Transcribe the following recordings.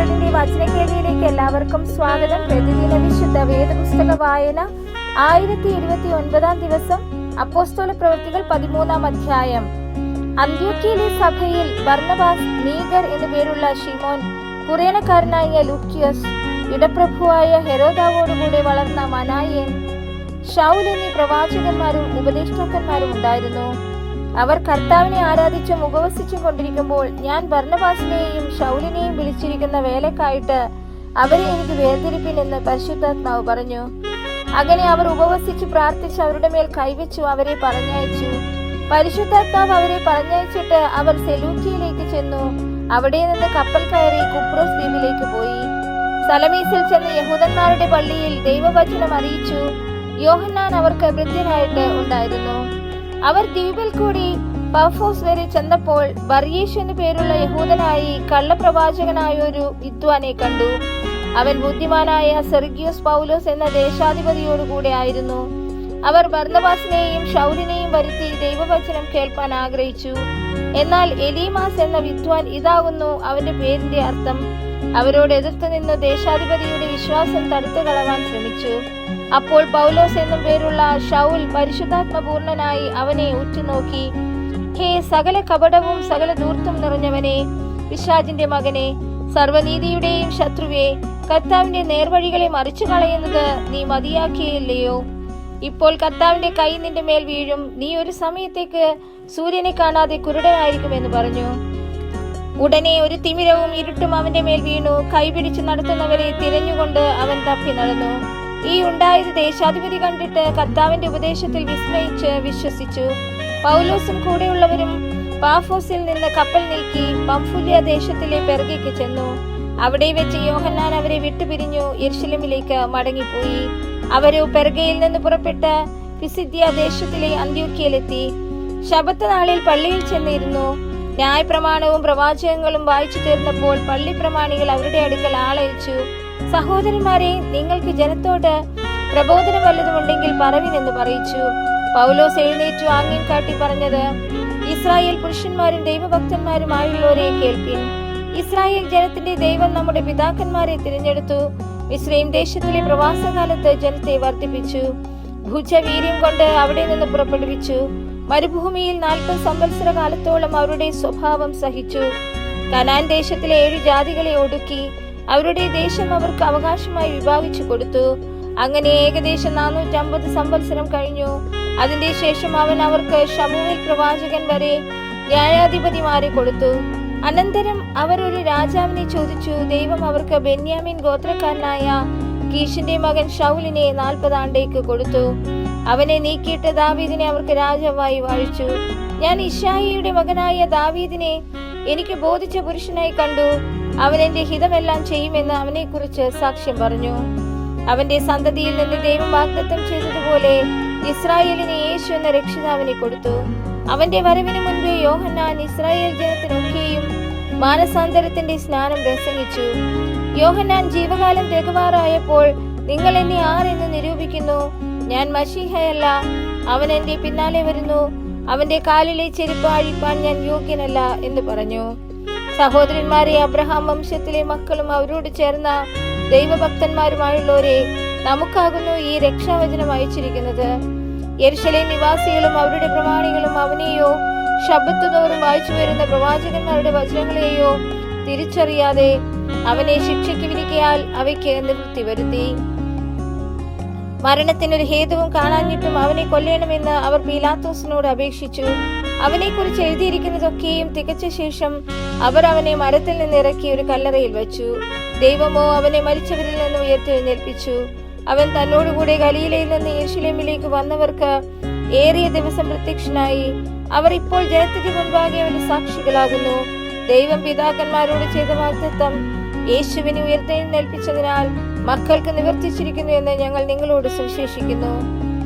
വേൾഡിന്റെ വചനകേളിയിലേക്ക് എല്ലാവർക്കും സ്വാഗതം. പ്രതിദിന വിശുദ്ധ വേദപുസ്തക വായന 1029 ദിവസം. അപ്പോസ്തല പ്രവൃത്തികൾ 13 അധ്യായം. അന്ത്യോക്യയിലെ സഭയിൽ ബർന്നബാസ്, നീഗർ എന്നു പേരുള്ള ശിമോൻ, കുറേനക്കാരനായ ലൂക്യസ്, ഇടപ്രഭുവായ ഹെരോദാവോടുകൂടെ വളർന്ന മനായേൻ, ശൗൽ എന്നീ പ്രവാചകന്മാരും ഉപദേഷ്ടാക്കന്മാരും ഉണ്ടായിരുന്നു. അവർ കർത്താവിനെ ആരാധിച്ചും ഉപവസിച്ചും കൊണ്ടിരിക്കുമ്പോൾ ഞാൻ ബർന്നബാസിനെയും ശൗലിനെയും വിളിച്ചിരിക്കുന്ന വേലക്കായിട്ട് അവരെ എനിക്ക് വേർതിരിപ്പിനെന്ന് പരിശുദ്ധാത്മാവ് പറഞ്ഞു. അങ്ങനെ അവർ ഉപവസിച്ച് പ്രാർത്ഥിച്ച് അവരുടെ മേൽ കൈവച്ചു അവരെ പറഞ്ഞയച്ചു. പരിശുദ്ധാത്മാവ് അവരെ പറഞ്ഞയച്ചിട്ട് അവർ സെലൂക്കിയയിലേക്ക് ചെന്നു. അവിടെ നിന്ന് കപ്പൽ കയറി കുപ്രോസ് ദ്വീപിലേക്ക് പോയി. സലമീസിൽ ചെന്ന് യഹൂദന്മാരുടെ പള്ളിയിൽ ദൈവവചനം അറിയിച്ചു. യോഹന്നാൻ അവർക്ക് ഭൃത്യനായിട്ട് ഉണ്ടായിരുന്നു. അവർ ദ്വീപിൽ കൂടി പഫോസ് വരെ ചെന്നപ്പോൾ ബർയേഷ് എന്നു പേരുള്ള യഹൂദനായി കള്ളപ്രവാചകനായ ഒരു വിദ്വാനെ കണ്ടു. അവൻ ബുദ്ധിമാനായ സെർഗിയോസ് പൗലോസ് എന്ന ദേശാധിപതിയോടുകൂടെ ആയിരുന്നു. അവർ ബർന്നബാസിനെയും ശൗലിനെയും വരുത്തി ദൈവവചനം കേൾപ്പാൻ ആഗ്രഹിച്ചു. എന്നാൽ എലീമാസ് എന്ന വിദ്വാൻ, ഇതാകുന്നു അവന്റെ പേരിന്റെ അർത്ഥം, അവരോട് എതിർത്ത് നിന്ന് ദേശാധിപതിയുടെ വിശ്വാസം തടുത്തു കളവാൻ ശ്രമിച്ചു. അപ്പോൾ പൗലോസ് എന്നും പേരുള്ള ശൗൽ പരിശുദ്ധാത്മപൂർണനായി അവനെ ഉറ്റുനോക്കി, ഹേ സകല കപടവും സകല ധൂർത്തും നിറഞ്ഞവനെ, പിശാചിന്റെ മകനെ, സർവനീതിയുടെയും ശത്രുവേ, കർത്താവിന്റെ നേർവഴികളെ മറിച്ചു കളയുന്നത് നീ മതിയാക്കിയില്ലയോ? ഇപ്പോൾ കർത്താവിന്റെ കൈ നിന്റെ മേൽ വീഴും. നീ ഒരു സമയത്തേക്ക് സൂര്യനെ കാണാതെ കുരുടനായിരിക്കുമെന്ന് പറഞ്ഞു. ഉടനെ ഒരു തിമിരവും ഇരുട്ടും അവന്റെ മേൽ വീണു. കൈപിടിച്ച് നടത്തുന്നവരെ തിരഞ്ഞുകൊണ്ട് അവൻ തപ്പി നടന്നു. ഈ ഉണ്ടായത് ദേശാധിപതി കണ്ടിട്ട് കർത്താവിന്റെ ഉപദേശത്തിൽ വിസ്മയിച്ച് വിശ്വസിച്ചു. പൗലോസും കൂടെയുള്ളവരും പാഫോസിൽ നിന്ന് കപ്പൽ നീക്കി പംഫുല്യ ദേശത്തിലെ പെർഗയ്ക്ക് ചെന്നു. അവിടെ വെച്ച് യോഹന്നാൻ അവരെ വിട്ടുപിരിഞ്ഞു യെരുശലേമിലേക്ക് മടങ്ങിപ്പോയി. അവര് പെർഗയിൽ നിന്ന് പുറപ്പെട്ട് പിസിദ്യ ദേശത്തിലെ അന്ത്യോക്യയിലെത്തി. ശബത്ത് നാളിൽ പള്ളിയിൽ ചെന്നിരുന്നു. ന്യായപ്രമാണവും പ്രവാചകങ്ങളും വായിച്ചു തീർന്നപ്പോൾ പള്ളി പ്രമാണികൾ അവരുടെ അടുക്കൽ ആളയച്ചു. സഹോദരന്മാരെ, നിങ്ങൾക്ക് ജനത്തോട് പ്രബോധനം വല്ലതുമുണ്ടെങ്കിൽ പറവിനെന്ന് പറയിച്ചു. പൗലോസ് എഴുന്നേറ്റു ആംഗ്യം കാട്ടി പറഞ്ഞത്, ഇസ്രായേൽ പുരുഷന്മാരും ദൈവഭക്തന്മാരുമായുള്ളവരെ കേൾപ്പിൻ. ഇസ്രായേൽ ജനത്തിന്റെ ദൈവം നമ്മുടെ പിതാക്കന്മാരെ തിരഞ്ഞെടുത്തു. മിസ്രയീം ദേശത്തിലെ പ്രവാസകാലത്ത് ജനത്തെ വർദ്ധിപ്പിച്ചു. ഭുജവീര്യം കൊണ്ട് അവിടെ നിന്ന് പുറപ്പെടുവിച്ചു. മരുഭൂമിയിൽ 40 സംവത്സര കാലത്തോളം അവരുടെ സ്വഭാവം സഹിച്ചു. കനാൻ ദേശത്തിലെ 7 ജാതികളെ ഒടുക്കി അവരുടെ ദേശം അവർക്ക് അവകാശമായി വിഭാഗിച്ചു കൊടുത്തു. അങ്ങനെ ഏകദേശം 450 സംവത്സരം കഴിഞ്ഞു. അതിന്റെ ശേഷം അവൻ അവർക്ക് ശമൂവേൽ പ്രവാചകൻ വരെ ന്യായാധിപതിമാരെ കൊടുത്തു. അനന്തരം അവർ ഒരു രാജാവിനെ ചോദിച്ചു. ദൈവം അവർക്ക് ബെന്യാമിൻ ഗോത്രക്കാരനായ കീശിന്റെ മകൻ ശൗലിനെ 40 ആണ്ടേക്ക് കൊടുത്തു. അവനെ നീക്കിയിട്ട് ദാവീദിനെ അവർക്ക് രാജാവായി വാഴിച്ചു. ഞാൻ ഇശ്ശായിയുടെ മകനായ ദാവീദിനെ എനിക്ക് ബോധിച്ച പുരുഷനായി കണ്ടു. അവൻ എന്റെ ഹിതമെല്ലാം ചെയ്യുമെന്ന് അവനെ കുറിച്ച് സാക്ഷ്യം പറഞ്ഞു. അവന്റെ സന്തതിയിൽ നിന്ന് ദൈവം വാഗ്ദത്തം ചെയ്തതുപോലെ ഇസ്രായേലിന് യേശു എന്ന രക്ഷിതാവിനെ കൊടുത്തു. അവന്റെ വരവിന് മുൻപ് യോഹന്നാൻ ഇസ്രായേൽ ജനത്തിനൊക്കെയും മാനസാന്തരത്തിന്റെ സ്നാനം പ്രസംഗിച്ചു. യോഹന്നാൻ ജീവകാലം തികവാറായപ്പോൾ, നിങ്ങൾ എന്നെ ആരെന്ന് നിരൂപിക്കുന്നു? ഞാൻ മശീഹയല്ല, അവൻ എന്റെ പിന്നാലെ വരുന്നു. അവന്റെ കാലിലെ ചെരുപ്പ് അഴിപ്പാൻ ഞാൻ യോഗ്യനല്ല എന്ന് പറഞ്ഞു. സഹോദരന്മാരെ, അബ്രഹാം വംശത്തിലെ മക്കളും അവരോട് ചേർന്ന ദൈവഭക്തന്മാരുമായുള്ളവരെ, നമുക്കാകുന്നു ഈ രക്ഷാവചനം അയച്ചിരിക്കുന്നത്. യെരുശലേം നിവാസികളും അവരുടെ പ്രമാണികളും അവനെയോ ശബ്ബത്ത് തോറും വായിച്ചു വരുന്ന പ്രവാചകന്മാരുടെ വചനങ്ങളെയോ തിരിച്ചറിയാതെ അവനെ ശിക്ഷയ്ക്ക് വിധിക്കയാൽ അവയ്ക്ക് നിവൃത്തി വരുത്തി. മരണത്തിനൊരു ഹേതുവും കാണാഞ്ഞിട്ടും അവനെ കൊല്ലണമെന്ന് അവർ പീലാത്തോസിനോട് അപേക്ഷിച്ചു. അവനെ കുറിച്ച് എഴുതിയിരിക്കുന്നതൊക്കെയും തികച്ച ശേഷം അവർ അവനെ മരത്തിൽ നിന്ന് ഇറക്കി ഒരു കല്ലറയിൽ വെച്ചു. ദൈവമോ അവനെ മരിച്ചവരിൽ നിന്ന് ഉയർത്തെഴുന്നേൽപ്പിച്ചു. അവൻ തന്നോടുകൂടെ ഗലീലയിൽ നിന്ന് യെരുശലേമിലേക്ക് വന്നവർക്ക് ഏറിയ ദിവസം പ്രത്യക്ഷനായി. അവർ ഇപ്പോൾ ജനത്തിന്റെ മുൻപാകെ അവന്റെ സാക്ഷികളാകുന്നു. ദൈവം പിതാക്കന്മാരോട് ചെയ്ത വാഗ്ദത്തം യേശുവിനെ ഉയർത്തെഴുന്നേൽപ്പിച്ചതിനാൽ മക്കൾക്ക് നിവർത്തിച്ചിരിക്കുന്നു എന്ന് ഞങ്ങൾ നിങ്ങളോട് സുവിശേഷിക്കുന്നു.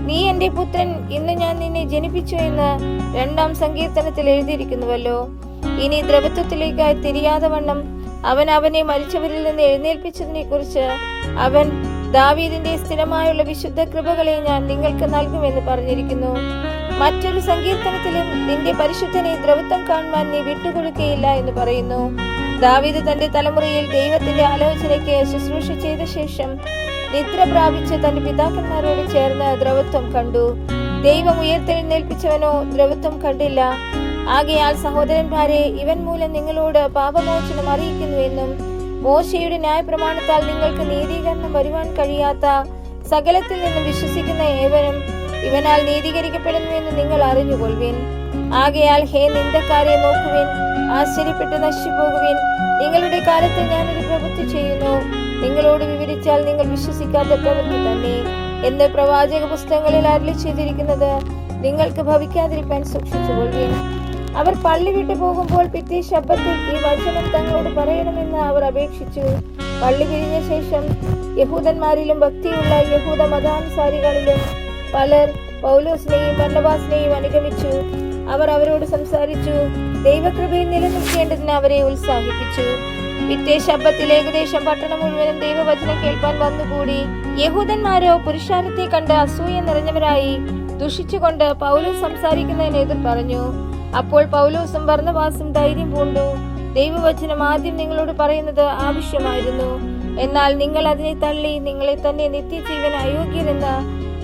നീ എന്റെ പുത്രൻ, ഇന്ന് ഞാൻ നിന്നെ ജനിപ്പിച്ചു എന്ന് 2-ാം സങ്കീർത്തനത്തിൽ എഴുതിയിരിക്കുന്നുവല്ലോ. ഇനി ദ്രവത്വത്തിലേക്കായി തിരിയാതെ വണ്ണം അവൻ അവനെ മരിച്ചവരിൽ നിന്ന് എഴുന്നേൽപ്പിച്ചതിനെ കുറിച്ച് അവൻ ദാവീദിന്റെ സ്ഥിരമായുള്ള വിശുദ്ധ കൃപകളെ ഞാൻ നിങ്ങൾക്ക് നൽകുമെന്ന് പറഞ്ഞിരിക്കുന്നു. മറ്റൊരു സങ്കീർത്തനത്തിലും നിന്റെ പരിശുദ്ധനെ ദ്രവത്വം കാണുവാൻ നീ വിട്ടുകൊടുക്കുകയില്ല എന്ന് പറയുന്നു. ദാവീദ് തന്റെ തലമുറയിൽ ദൈവത്തിന്റെ ആലോചനയ്ക്ക് ശുശ്രൂഷ ചെയ്ത ശേഷം നിദ്ര പ്രാപിച്ച് തന്റെ പിതാക്കന്മാരോട് ചേർന്ന് ദ്രവത്വം കണ്ടു. ദൈവം ഉയർത്തെഴുന്നേൽപ്പിച്ചവനോ ദ്രവത്വം കണ്ടില്ല. ആകയാൽ സഹോദരന്മാരെ, ഇവൻ മൂലം നിങ്ങളോട് പാപമോചനം അറിയിക്കുന്നുവെന്നും മോശയുടെ ന്യായപ്രമാണത്താൽ നിങ്ങൾക്ക് നീതീകരണം വരുവാൻ കഴിയാത്ത സകലത്തിൽ നിന്നും വിശ്വസിക്കുന്ന ഏവനും ഇവനാൽ നീതീകരിക്കപ്പെടുന്നുവെന്ന് നിങ്ങൾ അറിഞ്ഞുകൊള്ളുവിൻ. ആകയാൽ ഹേ നിന്ദക്കാരെ നോക്കുവിൻ, ആശ്ചര്യപ്പെട്ട് നശിച്ചുപോകുവിൻ. നിങ്ങളുടെ കാലത്ത് ഞാനൊരു പ്രവൃത്തി ചെയ്യുന്നു, നിങ്ങളോട് വിവരിച്ചാൽ നിങ്ങൾ വിശ്വസിക്കാത്ത പ്രവൃത്തി തന്നെ എന്ന് പ്രവാചക പുസ്തകങ്ങളിൽ അരുളി ചെയ്തിരിക്കുന്നത് നിങ്ങൾക്ക് ഭവിക്കാതിരിക്കാൻ സൂക്ഷിച്ചുകൊള്ളുവിൻ. അവർ പള്ളി വിട്ടു പോകുമ്പോൾ പിറ്റേ ശബ്ദത്തിൽ ഈ വചനം തങ്ങളോട് പറയണമെന്ന് അവർ അപേക്ഷിച്ചു. പള്ളി പിരിഞ്ഞ ശേഷം യഹൂദന്മാരിലും ഭക്തിയുള്ള യഹൂദ മതാനുസാരികളിലും പലർ പൗലോസിനെയും ബർന്നബാസിനെയും അനുഗമിച്ചു. അവർ അവരോട് സംസാരിച്ചു, ദൈവകൃപയിൽ നിലനിൽക്കേണ്ടതിന് അവരെ ഉത്സാഹിപ്പിച്ചു. പിറ്റേ ശബ്ദത്തിൽ ഏകദേശം പട്ടണം മുഴുവനും ദൈവവചനം കേൾപ്പാൻ വന്നുകൂടി. യഹൂദന്മാരോ പുരുഷാരത്തെ കണ്ട് അസൂയ നിറഞ്ഞവരായി ദുഷിച്ചുകൊണ്ട് പൗലോസ് സംസാരിക്കുന്നതിന് എതിർ പറഞ്ഞു. അപ്പോൾ പൗലോസും ബർന്നബാസും ധൈര്യം പൂണ്ടു, ദൈവവചനം ആദ്യം നിങ്ങളോട് പറയുന്നത് ആവശ്യമായിരുന്നു. എന്നാൽ നിങ്ങൾ അതിനെ തള്ളി നിങ്ങളെ തന്നെ നിത്യജീവൻ അയോഗ്യരെന്ന്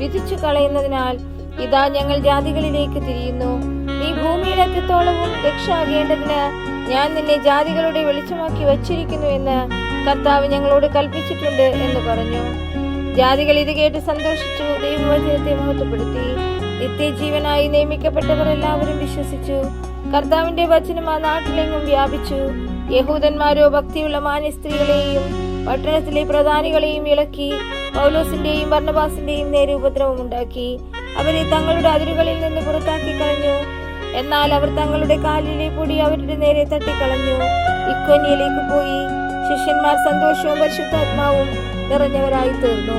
വിധിച്ചു കളയുന്നതിനാൽ ഇതാ ഞങ്ങൾ ജാതികളിലേക്ക് തിരിയുന്നു. നീ ഭൂമിയുടെ അറ്റത്തോളവും രക്ഷാകേണ്ടതിന് ഞാൻ നിന്നെ ജാതികളുടെ വെളിച്ചമാക്കി വച്ചിരിക്കുന്നു എന്ന് കർത്താവ് ഞങ്ങളോട് കൽപ്പിച്ചിട്ടുണ്ട് എന്ന് പറഞ്ഞു. ജാതികൾ ഇത് കേട്ട് സന്തോഷിച്ചു, ദൈവവചനത്തെ മഹത്വപ്പെടുത്തി. നിത്യജീവനായി നിയമിക്കപ്പെട്ടവർ എല്ലാവരും വിശ്വസിച്ചു. കർത്താവിന്റെ വചനം ആ നാട്ടിലെങ്ങും വ്യാപിച്ചു. യഹൂദന്മാരോ ഭക്തിയുള്ള മാന്യ സ്ത്രീകളെയും പട്ടണത്തിലെ പ്രധാനികളെയും ഇളക്കി പൗലോസിന്റെയും ബർന്നബാസിന്റെയും നേരെ ഉപദ്രവം ഉണ്ടാക്കി. അവരെ തങ്ങളുടെ അതിരുകളിൽ നിന്ന് പുറത്താക്കി കളഞ്ഞു. എന്നാൽ അവർ തങ്ങളുടെ കാലിലെ പൊടി അവരുടെ നേരെ തട്ടിക്കളഞ്ഞു. ഇക്കോന്യയിലേക്ക് പോയി. ശിഷ്യന്മാർ സന്തോഷവും പരിശുദ്ധാത്മാവും നിറഞ്ഞവരായി തീർന്നു.